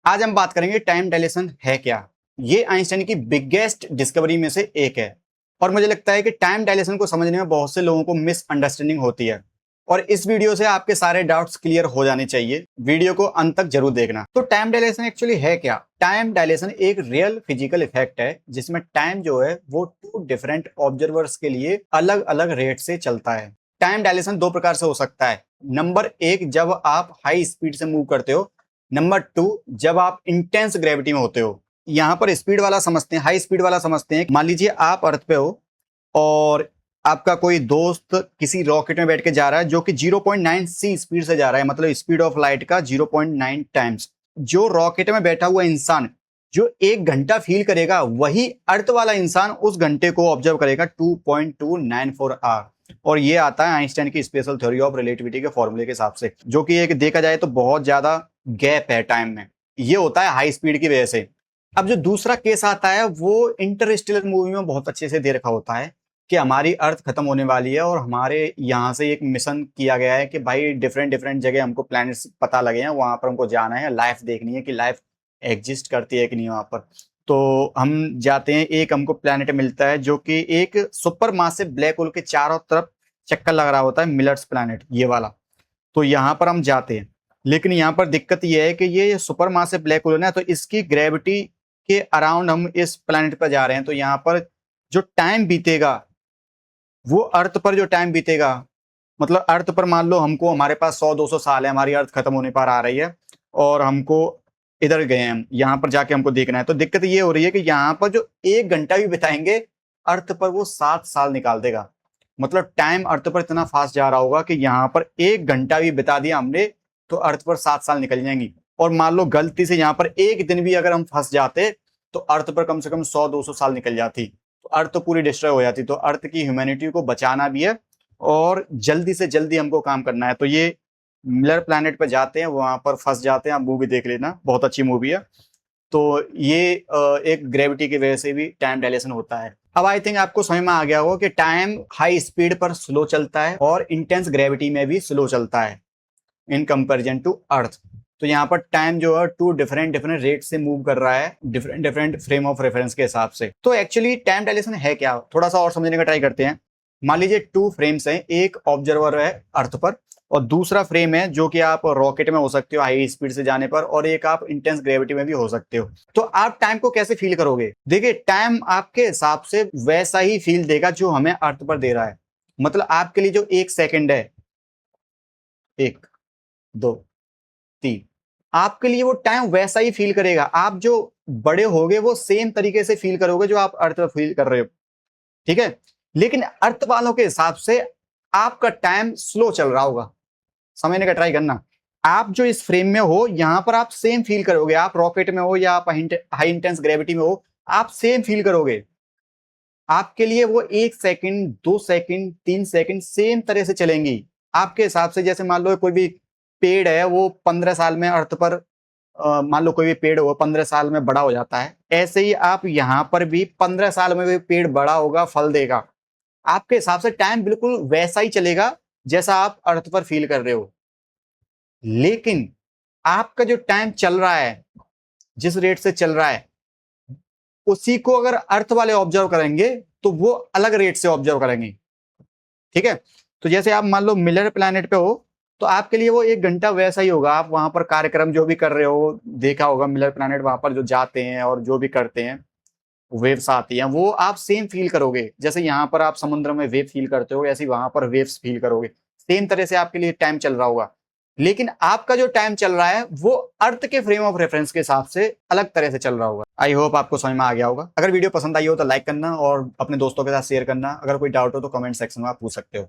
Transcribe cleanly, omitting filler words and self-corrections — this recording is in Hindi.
आज हम बात करेंगे टाइम डायलेशन है क्या। ये आइंस्टाइन की बिगेस्ट डिस्कवरी में से एक है और मुझे लगता है कि टाइम डायलेशन को समझने में बहुत से लोगों को मिसअंडरस्टैंडिंग होती है और इस वीडियो से आपके सारे डाउट्स क्लियर हो जाने चाहिए। वीडियो को अंत तक जरूर देखना। तो टाइम डायलेशन एक्चुअली है क्या? टाइम डायलेशन एक रियल फिजिकल इफेक्ट है जिसमें टाइम जो है वो टू डिफरेंट ऑब्जर्वर्स के लिए अलग अलग रेट से चलता है। टाइम डायलेशन दो प्रकार से हो सकता है। नंबर एक, जब आप हाई स्पीड से मूव करते हो। नंबर टू, जब आप इंटेंस ग्रेविटी में होते हो। यहाँ पर स्पीड वाला समझते हैं, हाई स्पीड वाला समझते हैं। मान लीजिए आप अर्थ पे हो और आपका कोई दोस्त किसी रॉकेट में बैठ के जा रहा है जो कि 0.9 सी स्पीड से जा रहा है, मतलब स्पीड ऑफ लाइट का 0.9 टाइम्स। जो रॉकेट में बैठा हुआ इंसान जो 1 घंटा फील करेगा वही अर्थ वाला इंसान उस घंटे को ऑब्जर्व करेगा 2.294 आवर। और ये आता है आइंस्टाइन की स्पेशल थ्योरी ऑफ रिलेटिविटी के फॉर्मूले के हिसाब से, जो कि एक देखा जाए तो बहुत ज्यादा गैप है टाइम में। ये होता है हाई स्पीड की वजह से। अब जो दूसरा केस आता है वो इंटरस्टेलर मूवी में बहुत अच्छे से दे रखा होता है कि हमारी अर्थ खत्म होने वाली है और हमारे यहाँ से एक मिशन किया गया है कि भाई डिफरेंट डिफरेंट जगह हमको प्लैनेट्स पता लगे हैं, वहां पर हमको जाना है, लाइफ देखनी है कि लाइफ एग्जिस्ट करती है कि नहीं वहां पर। तो हम जाते हैं, एक हमको प्लैनेट मिलता है जो कि एक सुपर मासिव ब्लैक होल के चारों तरफ चक्कर लग रहा होता है, मिलर्स प्लैनेट ये वाला। तो यहाँ पर हम जाते हैं, लेकिन यहाँ पर दिक्कत यह है कि ये सुपर मासिव ब्लैक होल है ना, तो इसकी ग्रेविटी के अराउंड हम इस प्लैनेट पर जा रहे हैं। तो यहाँ पर जो टाइम बीतेगा वो अर्थ पर जो टाइम बीतेगा, मतलब अर्थ पर मान लो हमको, हमारे पास 100-200 साल है, हमारी अर्थ खत्म होने पर आ रही है और हमको इधर गए हैं, यहाँ पर जाके हमको देखना है। तो दिक्कत ये हो रही है कि यहाँ पर जो 1 घंटा भी बिताएंगे अर्थ पर वो 7 साल निकाल देगा। मतलब टाइम अर्थ पर इतना फास्ट जा रहा होगा कि यहाँ पर 1 घंटा भी बिता दिया हमने तो अर्थ पर 7 साल निकल जाएंगी। और मान लो गलती से यहाँ पर एक दिन भी अगर हम फंस जाते तो अर्थ पर कम से कम 100-200 साल निकल जाती, तो अर्थ तो पूरी डिस्ट्रॉय हो जाती। तो अर्थ की ह्यूमैनिटी को बचाना भी है और जल्दी से जल्दी हमको काम करना है। तो ये मिलर प्लैनेट पे जाते हैं, वहां पर फंस जाते हैं। आप मूवी देख लेना, बहुत अच्छी मूवी है। तो ये एक ग्रेविटी की वजह से भी टाइम डायलेशन होता है। अब आई थिंक आपको समझ में आ गया होगा कि टाइम हाई स्पीड पर स्लो चलता है और इंटेंस ग्रेविटी में भी स्लो चलता है इन कंपैरिजन टू अर्थ। तो यहाँ पर टाइम जो है टू डिफरेंट डिफरेंट रेट से मूव कर रहा है, different different frame of reference के हिसाब से। तो एक्चुअली टाइम डायलेशन है क्या, थोड़ा सा और समझने का ट्राई करते हैं। मान लीजिए 2 फ्रेम्स हैं, एक ऑब्जर्वर है अर्थ पर और दूसरा फ्रेम है जो कि आप रॉकेट में हो सकते हो हाई स्पीड से जाने पर, और एक आप इंटेंस ग्रेविटी में भी हो सकते हो। तो आप टाइम को कैसे फील करोगे? देखिए, टाइम आपके हिसाब से वैसा ही फील देगा जो हमें अर्थ पर दे रहा है। मतलब आपके लिए जो 1 सेकंड है, 1, 2, 3, आपके लिए वो टाइम वैसा ही फील करेगा। आप जो बड़े होगे वो सेम तरीके से फील करोगे जो आप अर्थ पर फील कर रहे हो, ठीक है। लेकिन अर्थ वालों के हिसाब से आपका टाइम स्लो चल रहा होगा। समझने का ट्राई करना। आप जो इस फ्रेम में हो यहां पर आप सेम फील करोगे, आप रॉकेट में हो या आप हाई इंटेंस ग्रेविटी में हो, आप सेम फील करोगे। आपके लिए वो 1 सेकंड, 2 सेकंड, 3 सेकंड सेम तरह से चलेंगी आपके हिसाब से। जैसे मान लो कोई भी पेड़ है वो 15 साल में अर्थ पर, मान लो कोई भी पेड़ हो 15 साल में बड़ा हो जाता है, ऐसे ही आप यहाँ पर भी 15 साल में भी पेड़ बड़ा होगा, फल देगा। आपके हिसाब से टाइम बिल्कुल वैसा ही चलेगा जैसा आप अर्थ पर फील कर रहे हो। लेकिन आपका जो टाइम चल रहा है, जिस रेट से चल रहा है, उसी को अगर अर्थ वाले ऑब्जर्व करेंगे तो वो अलग रेट से ऑब्जर्व करेंगे, ठीक है। तो जैसे आप मान लो मिलर प्लैनेट पे हो तो आपके लिए वो 1 घंटा वैसा ही होगा। आप वहां पर कार्यक्रम जो भी कर रहे हो, देखा होगा मिलर प्लैनेट, वहां पर जो जाते हैं और जो भी करते हैं, वेव्स आती हैं, वो आप सेम फील करोगे। जैसे यहाँ पर आप समुद्र में वेव फील करते हो, ऐसे वहां पर वेव्स फील करोगे। सेम तरह से आपके लिए टाइम चल रहा होगा। लेकिन आपका जो टाइम चल रहा है वो अर्थ के फ्रेम ऑफ रेफरेंस के हिसाब से अलग तरह से चल रहा होगा। आई होप आपको समझ में आ गया होगा। अगर वीडियो पसंद आई हो तो लाइक करना और अपने दोस्तों के साथ शेयर करना। अगर कोई डाउट हो तो कमेंट सेक्शन में आप पूछ सकते हो।